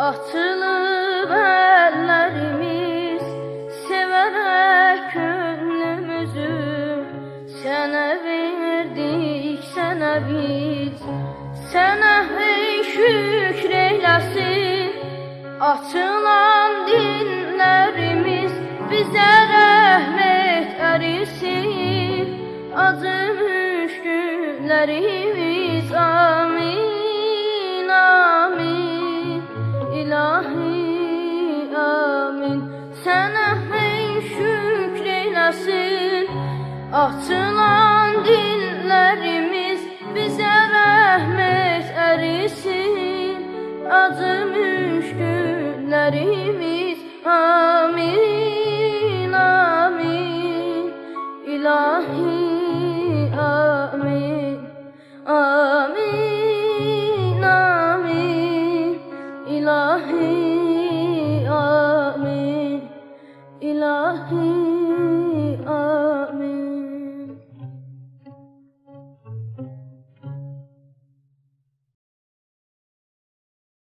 Açılıb əllərimiz, sevərək könlümüzü, sənə verdik, sənə biz, sənə hey şükr eyləsin. Açılan dinlərimiz, bizə rəhmət ərisin. Acı müşküllərimiz, amin, amin, ilahi, amin. Sənə hey şükr eyləsin. Açılan dinlərimiz, bizə rəhmət ərisin. Acı müşküllərimiz, amin.